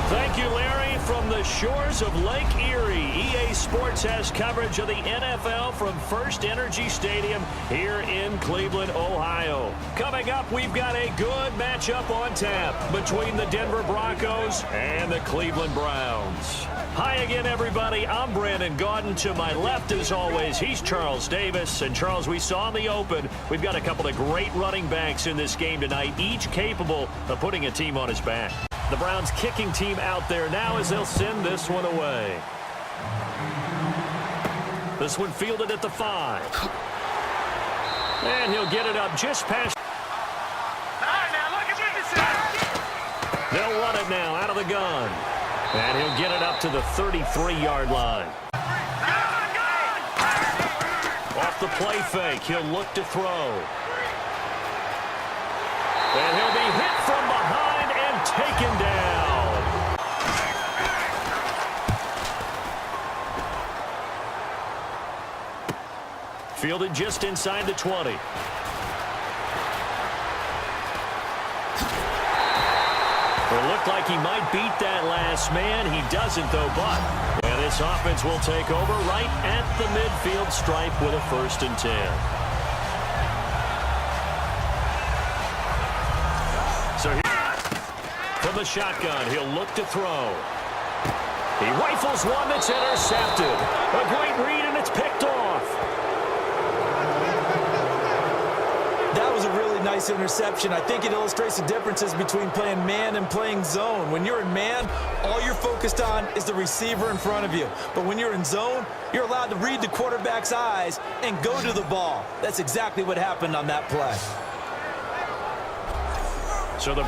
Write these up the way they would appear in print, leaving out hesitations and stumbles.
Thank you, Larry. From the shores of Lake Erie, EA Sports has coverage of the NFL from First Energy Stadium here in Cleveland, Ohio. Coming up, we've got a good matchup on tap between the Denver Broncos and the Cleveland Browns. Hi again, everybody. I'm Brandon Gaudin. To my left, as always, he's Charles Davis. And, Charles, we saw in the open, we've got a couple of great running backs in this game tonight, each capable of putting a team on his back. The Browns kicking team out there now as they'll send this one away. This one fielded at the 5. And he'll get it up just past. They'll run it now out of the gun. And he'll get it up to the 33-yard line. Off the play fake, he'll look to throw. And he'll be hit from behind and taken down. Fielded just inside the 20. It looked like he might beat that last man. He doesn't, though, but. And this offense will take over right at the midfield stripe with a 1st and 10. So from the shotgun, he'll look to throw. He rifles one that's intercepted. A great read, and it's picked off. That was a really nice interception. I think it illustrates the differences between playing man and playing zone. When you're in man, all you're focused on is the receiver in front of you. But when you're in zone, you're allowed to read the quarterback's eyes and go to the ball. That's exactly what happened on that play. So the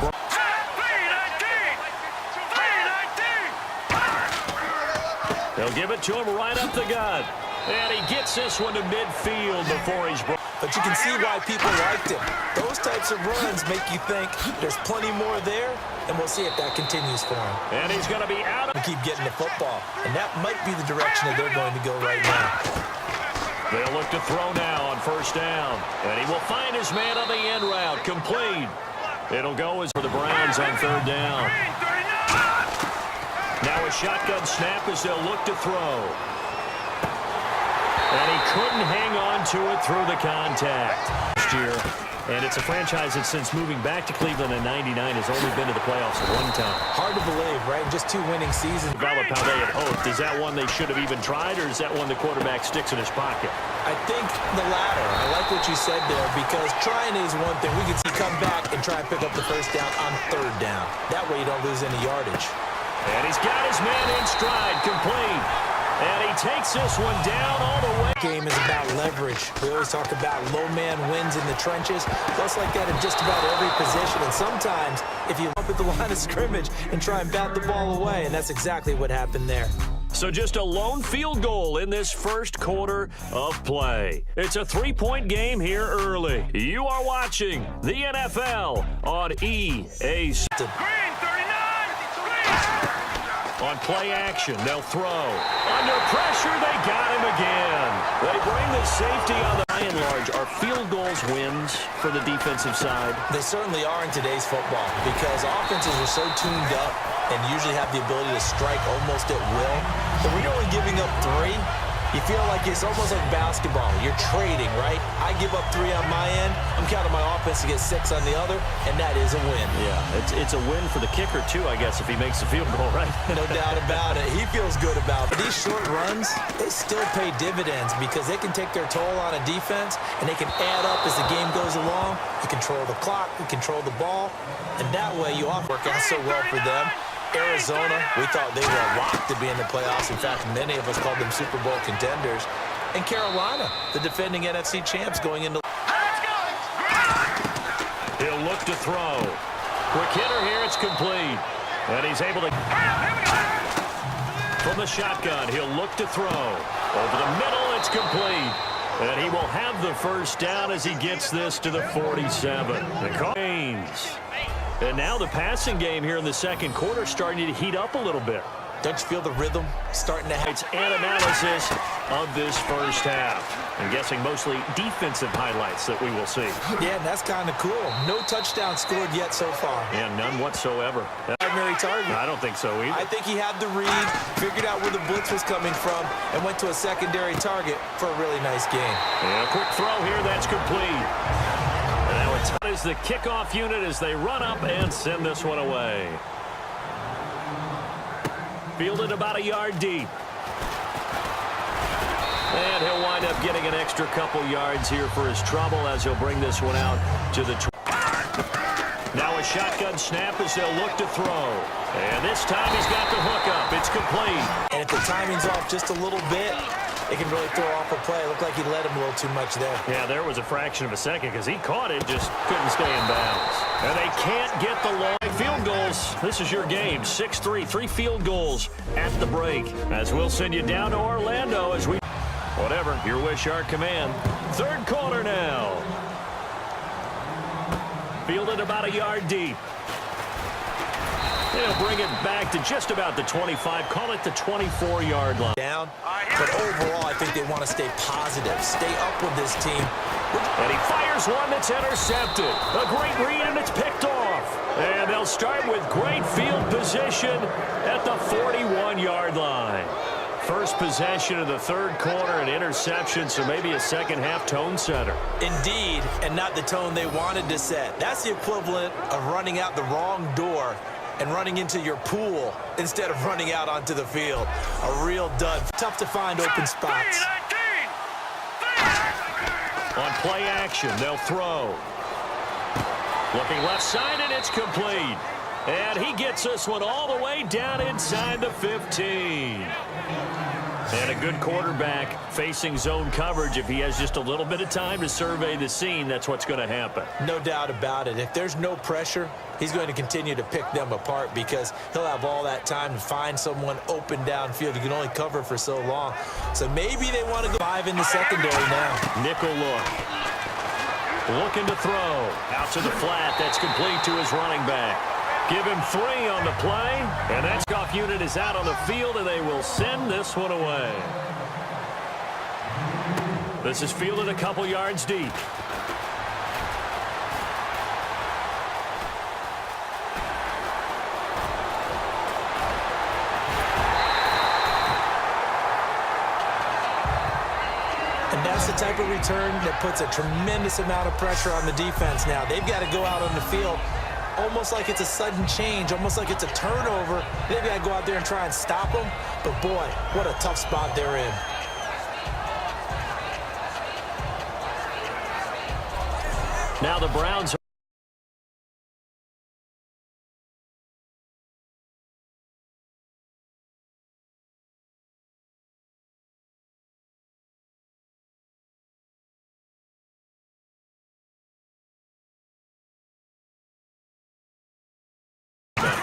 they'll give it to him right up the gut. And he gets this one to midfield before he's broken. But you can see why people liked him. Those types of runs make you think there's plenty more there, and we'll see if that continues for him. And he's going to be out. And keep getting the football, and that might be the direction that they're going to go right now. They'll look to throw now on 1st down, and he will find his man on the end route, complete. It'll go as for the Browns on 3rd down. Now a shotgun snap as they'll look to throw. And he couldn't hang on to it through the contact last year. And it's a franchise that since moving back to Cleveland in '99 has only been to the playoffs one time. Hard to believe, right? Just 2 winning seasons. Develop how they had hoped. Is that one they should have even tried, or is that one the quarterback sticks in his pocket? I think the latter. I like what you said there, because trying is one thing. We can see come back and try and pick up the 1st down on 3rd down. That way you don't lose any yardage. And he's got his man in stride, complete. And he takes this one down all the way. Game is about leverage. We always talk about low man wins in the trenches. That's like that in just about every position. And sometimes if you up at the line of scrimmage and try and bat the ball away, and that's exactly what happened there. So just a lone field goal in this 1st quarter of play. It's a 3-point game here early. You are watching the NFL on EA. On play action, they'll throw. Under pressure, they got him again. They bring the safety on the by and large. Are field goals wins for the defensive side? They certainly are in today's football, because offenses are so tuned up and usually have the ability to strike almost at will. But when you're only giving up 3, you feel like it's almost like basketball. You're trading, right? I give up 3 on my end. I'm counting my offense to get 6 on the other, and that is a win. Yeah, it's a win for the kicker, too, I guess, if he makes the field goal, right? No doubt about it. He feels good about it. These short runs, they still pay dividends, because they can take their toll on a defense, and they can add up as the game goes along. You control the clock, you control the ball, and that way you work out so well for them. Arizona, we thought they were a lock to be in the playoffs. In fact, many of us called them Super Bowl contenders. And Carolina, the defending NFC champs, going into. He'll look to throw. Quick hitter here, it's complete. And he's able to. From the shotgun, he'll look to throw. Over the middle, it's complete. And he will have the 1st down as he gets this to the 47. The Canes. And now the passing game here in the 2nd quarter starting to heat up a little bit. Don't you feel the rhythm starting to It's an analysis of this 1st half. I'm guessing mostly defensive highlights that we will see. Yeah, and that's kind of cool. No touchdown scored yet so far. And none whatsoever. Primary target. I don't think so either. I think he had the read, figured out where the blitz was coming from, and went to a secondary target for a really nice gain. And a quick throw here, that's complete. And now it's is the kickoff unit as they run up and send this one away. Fielded about a yard deep. And he'll wind up getting an extra couple yards here for his trouble as he'll bring this one out to the now a shotgun snap as they'll look to throw. And this time he's got the hook up. It's complete. And if the timing's off just a little bit, it can really throw off a play. It looked like he let him a little too much there. Yeah, there was a fraction of a second because he caught it, just couldn't stay in bounds. And they can't get the long field goals. This is your game. 6-3, 3 field goals at the break. As we'll send you down to Orlando as we... Whatever, your wish, our command. Third quarter now. Fielded about a yard deep. They'll bring it back to just about the 25. Call it the 24-yard line. Down, but overall, I think they want to stay positive. Stay up with this team. And he fires one that's intercepted. A great read, and it's picked off. And they'll start with great field position at the 41-yard line. First possession of the third quarter, an interception, so maybe a second-half tone setter. Indeed, and not the tone they wanted to set. That's the equivalent of running out the wrong door and running into your pool instead of running out onto the field. A real dud. Tough to find open spots. On play action, they'll throw. Looking left side, and it's complete. And he gets this one all the way down inside the 15. And a good quarterback facing zone coverage. If he has just a little bit of time to survey the scene, that's what's going to happen. No doubt about it. If there's no pressure, he's going to continue to pick them apart because he'll have all that time to find someone open downfield. He can only cover for so long. So maybe they want to go 5 in the secondary now. Nickel look. Looking to throw. Out to the flat. That's complete to his running back. Give him 3 on the play, and that kickoff unit is out on the field, and they will send this one away. This is fielded a couple yards deep. And that's the type of return that puts a tremendous amount of pressure on the defense now. They've got to go out on the field almost like it's a sudden change, almost like it's a turnover. They've got to go out there and try and stop them. But, boy, what a tough spot they're in. Now the Browns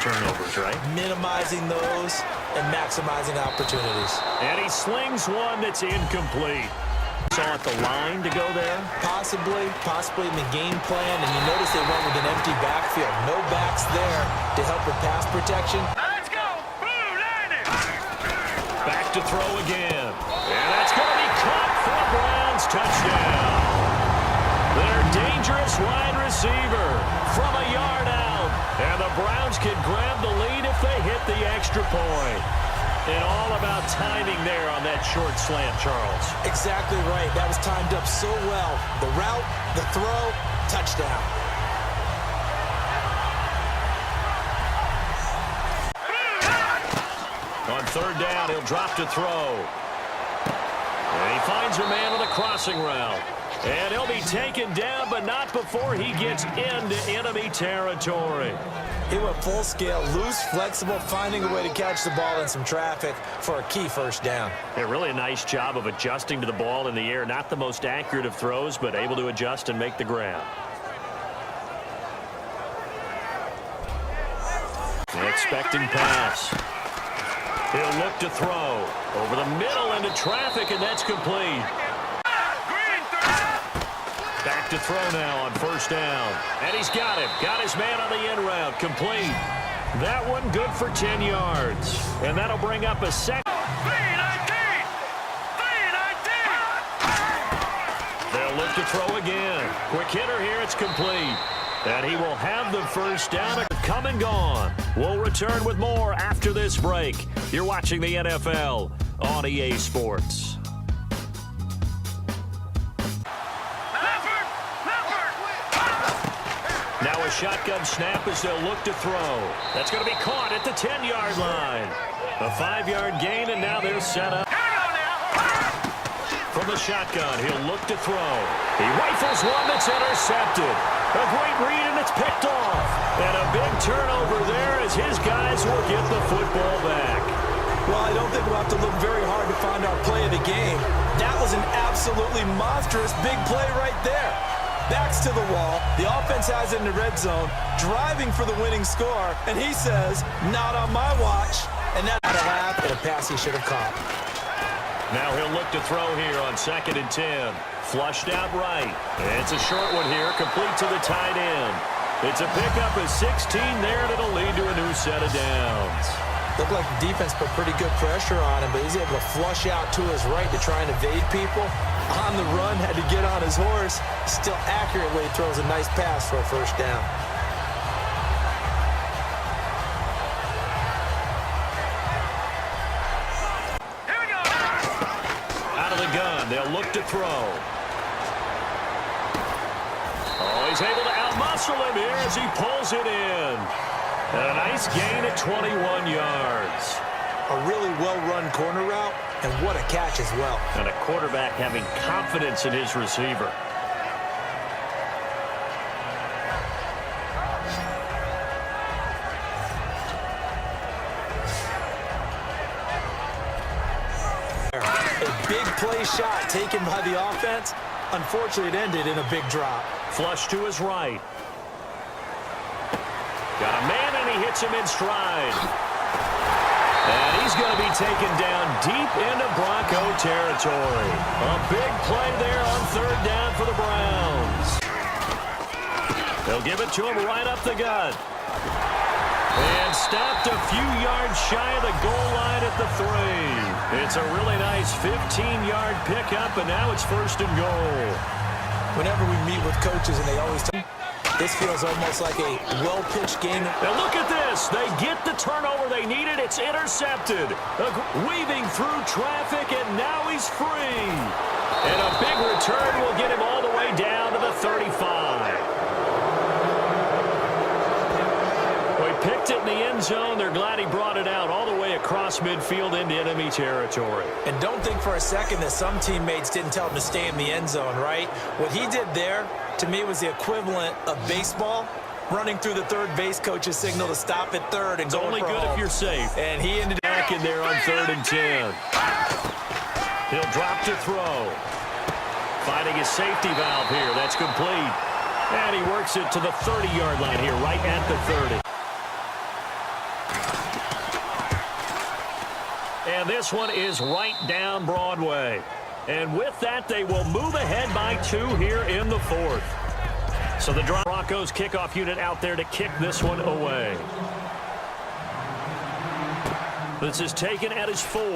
turnovers, right? Minimizing those and maximizing opportunities. And he slings one that's incomplete. Saw at the line to go there. Possibly in the game plan, and you notice they went with an empty backfield. No backs there to help with pass protection. Let's go! Blue Lightning! Back to throw again. And that's going to be caught for the Browns. Touchdown. Their dangerous wide receiver from a yard out. And the Browns can grab the lead if they hit the extra point. And all about timing there on that short slant, Charles. Exactly right. That was timed up so well. The route, the throw, touchdown. On third down, he'll drop to throw. And he finds a man on the crossing route. And he'll be taken down, but not before he gets into enemy territory. He went full scale, loose, flexible, finding a way to catch the ball in some traffic for a key first down. Yeah, really a nice job of adjusting to the ball in the air. Not the most accurate of throws, but able to adjust and make the grab. Expecting pass. He'll look to throw. Over the middle into traffic, and that's complete. Back to throw now on first down. And he's got him. Got his man on the in route. Complete. That one good for 10 yards. And that'll bring up a second. They'll look to throw again. Quick hitter here. It's complete. And he will have the first down. Come and gone. We'll return with more after this break. You're watching the NFL on EA Sports. Now a shotgun snap as they'll look to throw. That's going to be caught at the 10-yard line. A 5-yard gain, and now they're set up. From the shotgun, he'll look to throw. He rifles one that's intercepted. A great read, and it's picked off. And a big turnover there as his guys will get the football back. Well, I don't think we'll have to look very hard to find our play of the game. That was an absolutely monstrous big play right there. Backs to the wall. The offense has it in the red zone, driving for the winning score, and he says, not on my watch. And that's a half and a pass he should have caught. Now he'll look to throw here on 2nd and 10. Flushed out right. It's a short one here, complete to the tight end. It's a pickup of 16 there, and it'll lead to a new set of downs. Looked like the defense put pretty good pressure on him, but he's able to flush out to his right to try and evade people. On the run, had to get on his horse. Still accurately throws a nice pass for a first down. Here we go. Out of the gun, they'll look to throw. Oh, he's able to outmuscle him here as he pulls it in. And a nice gain at 21 yards. A really well-run corner route, and what a catch as well. And a quarterback having confidence in his receiver. A big play shot taken by the offense. Unfortunately, it ended in a big drop. Flush to his right. Got a man, and he hits him in stride. And he's going to be taken down deep into Bronco territory. A big play there on 3rd down for the Browns. They'll give it to him right up the gut. And stopped a few yards shy of the goal line at the 3. It's a really nice 15-yard pickup, and now it's 1st and goal. Whenever we meet with coaches, and they always tell me, this feels almost like a well-pitched game. Now look at this. They get the turnover they needed. It's intercepted. Weaving through traffic, and now he's free. And a big return will get him all the way down to the 35. Well, he picked it in the end zone. They're glad he brought it out all the way across midfield into enemy territory. And don't think for a second that some teammates didn't tell him to stay in the end zone, right? What he did there, to me, was the equivalent of baseball, running through the third base coach's signal to stop at third and it's going only for good home. if you're safe. And he ended Back in there on 3rd and 10. He'll drop to throw. Finding his safety valve here. That's complete. And he works it to the 30-yard line here, right at the 30. And this one is right down Broadway. And with that, they will move ahead by 2 here in the 4th. So the Broncos kickoff unit out there to kick this one away. This is taken at his 4. Oh,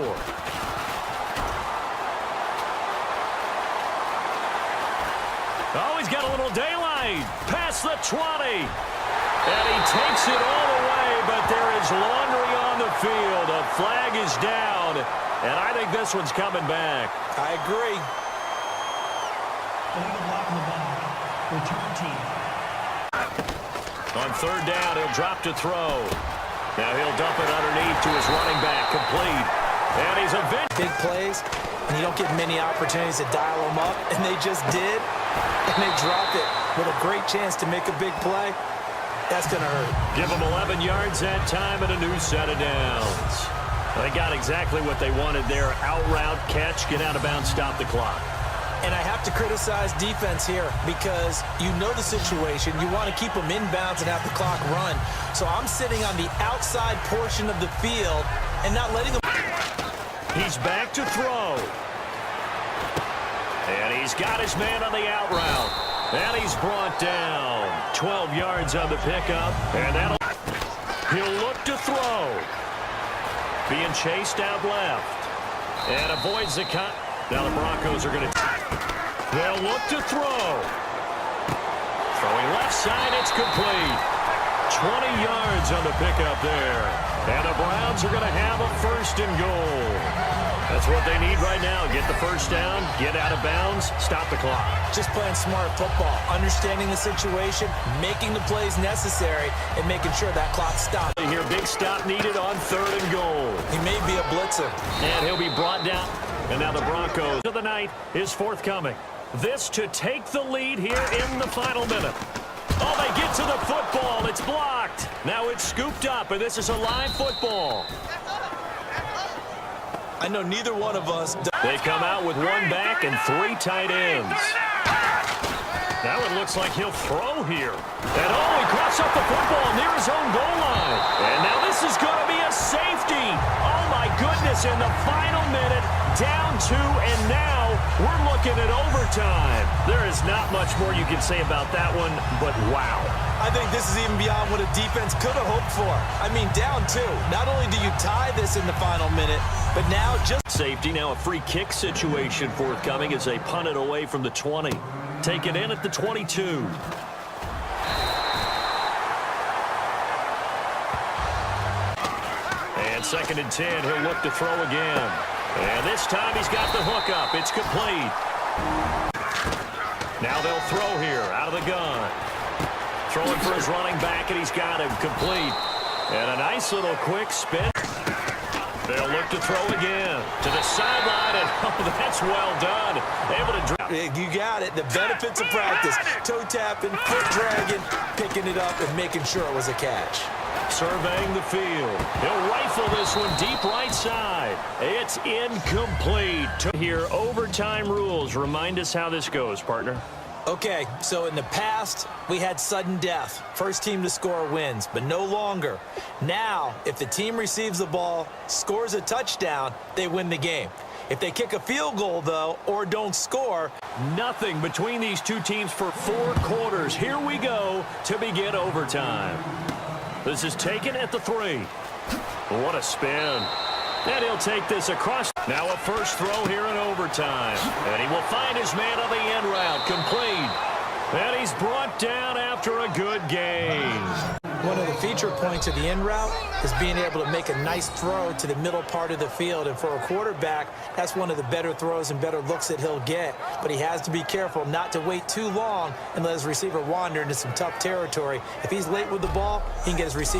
he's got a little daylight. Past the 20. And he takes it all the way, but there is laundry on the field. A flag is down, and I think this one's coming back. I agree. Return team. On 3rd down, he'll drop to throw. Now he'll dump it underneath to his running back, complete. And he's a Big plays, and you don't get many opportunities to dial them up, and they just did, and they dropped it with a great chance to make a big play. That's going to hurt. Give them 11 yards that time and a new set of downs. They got exactly what they wanted there. Out route, catch, get out of bounds, stop the clock. And I have to criticize defense here because you know the situation. You want to keep them inbounds and have the clock run. So I'm sitting on the outside portion of the field and not letting them. He's back to throw. And he's got his man on the out route. And he's brought down. 12 yards on the pickup. And he'll look to throw. Being chased out left. And avoids the cut. Now the Broncos are going to... They'll look to throw. Throwing left side, it's complete. 20 yards on the pickup there. And the Browns are going to have a 1st and goal. That's what they need right now. Get the first down, get out of bounds, stop the clock. Just playing smart football, understanding the situation, making the plays necessary, and making sure that clock stops. Here, big stop needed on 3rd and goal. He may be a blitzer. And he'll be brought down. And now the Broncos of the night is forthcoming. This to take the lead here in the final minute. Oh, they get to the football. It's blocked. Now it's scooped up, and this is a live football. I know neither one of us. They come out with 1 back and 3 tight ends. Now it looks like he'll throw here. And he coughs up the football near his own goal line. And now this is going to be a safety. Oh, my goodness, in the final minute, down 2, and now we're looking at overtime. There is not much more you can say about that one, but wow. I think this is even beyond what a defense could have hoped for. I mean, down 2. Not only do you tie this in the final minute, but now just safety. Now a free kick situation forthcoming as they punt it away from the 20. Take it in at the 22. And 2nd and 10. He'll look to throw again. And this time he's got the hook up. It's complete. Now they'll throw here out of the gun. Throwing for his running back, and he's got him complete. And a nice little quick spin. They'll look to throw again to the sideline, and oh, that's well done. Able to drop. You got it. The benefits of practice. Toe tapping, foot dragging, picking it up, and making sure it was a catch. Surveying the field. He'll rifle this one deep right side. It's incomplete. Here, overtime rules. Remind us how this goes, partner. Okay, so in the past, we had sudden death. First team to score wins, but no longer. Now, if the team receives the ball, scores a touchdown, they win the game. If they kick a field goal, though, or don't score, nothing between these two teams for 4 quarters. Here we go to begin overtime. This is taken at the 3. What a spin. And he'll take this across. Now a first throw here in overtime. And he will find his man on the end route. Complete. And he's brought down after a good gain. One of the feature points of the end route is being able to make a nice throw to the middle part of the field. And for a quarterback, that's one of the better throws and better looks that he'll get. But he has to be careful not to wait too long and let his receiver wander into some tough territory. If he's late with the ball, he can get his receiver.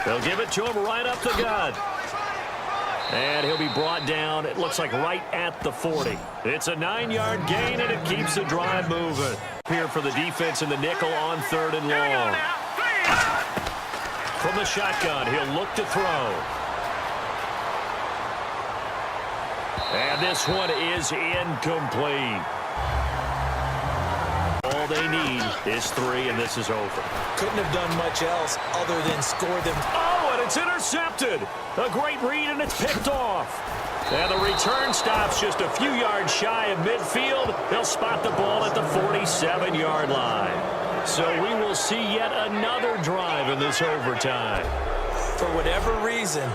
They'll give it to him right up the gut. And he'll be brought down, it looks like right at the 40. It's a 9-yard gain, and it keeps the drive moving. Here for the defense in the nickel on 3rd and long. From the shotgun, he'll look to throw. And this one is incomplete. All they need is 3, and this is over. Couldn't have done much else other than score them. Oh, and it's intercepted. A great read, and it's picked off. And the return stops just a few yards shy of midfield. They'll spot the ball at the 47-yard line. So we will see yet another drive in this overtime. For whatever reason,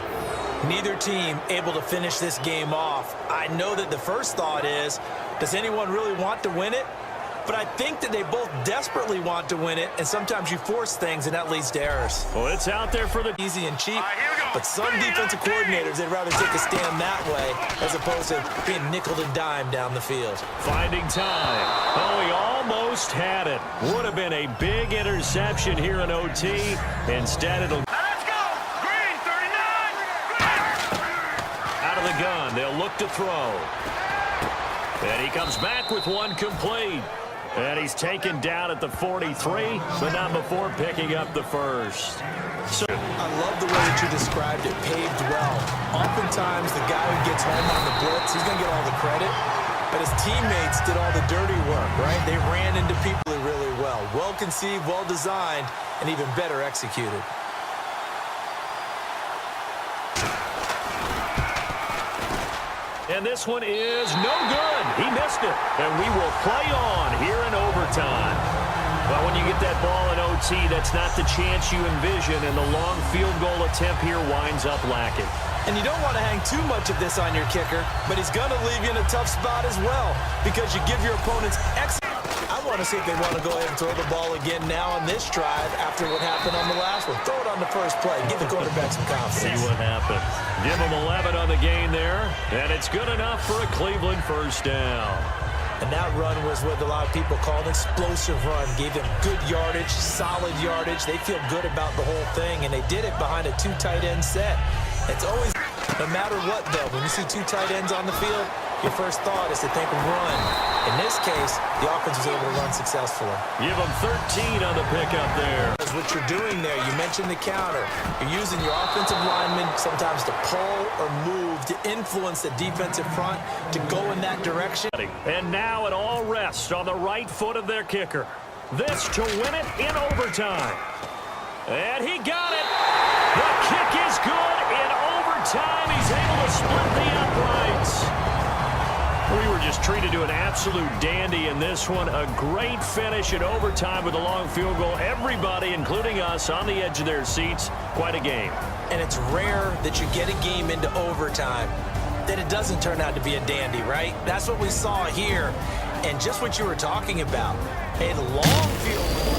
neither team able to finish this game off. I know that the first thought is, does anyone really want to win it? But I think that they both desperately want to win it, and sometimes you force things, and that leads to errors. Well, it's out there for the easy and cheap, but some defensive coordinators, they'd rather take a stand that way as opposed to being nickeled and dimed down the field. Finding time. Oh, he almost had it. Would have been a big interception here in OT. Instead, it'll... Let's go! Green, 39! Out of the gun, they'll look to throw. And he comes back with one complete. And he's taken down at the 43, but not before picking up the first. So I love the way that you described it, paved well. Oftentimes, the guy who gets home on the blitz, he's going to get all the credit. But his teammates did all the dirty work, right? They ran into people really well. Well-conceived, well-designed, and even better executed. And this one is no good. He missed it. And we will play on here in overtime. Well, when you get that ball in OT, that's not the chance you envision, and the long field goal attempt here winds up lacking. And you don't want to hang too much of this on your kicker, but he's going to leave you in a tough spot as well because you give your opponents excellent. I want to see if they want to go ahead and throw the ball again now on this drive after what happened on the last one. Throw it on the first play. Give the quarterback some confidence. See what happens. Give them 11 on the game there, and it's good enough for a Cleveland first down. And that run was what a lot of people call an explosive run. Gave them good yardage, solid yardage. They feel good about the whole thing, and they did it behind a 2 tight end set. It's always, no matter what, though, when you see 2 tight ends on the field, your first thought is to think of run. In this case, the offense was able to run successfully. Give them 13 on the pickup there. That's what you're doing there. You mentioned the counter. You're using your offensive linemen sometimes to pull or move to influence the defensive front to go in that direction. And now it all rests on the right foot of their kicker. This to win it in overtime. And he got it. The kick is good in overtime. He's able to split the uprights. We were just treated to an absolute dandy in this one. A great finish in overtime with a long field goal. Everybody, including us, on the edge of their seats. Quite a game. And it's rare that you get a game into overtime that it doesn't turn out to be a dandy, right? That's what we saw here. And just what you were talking about, a long field goal.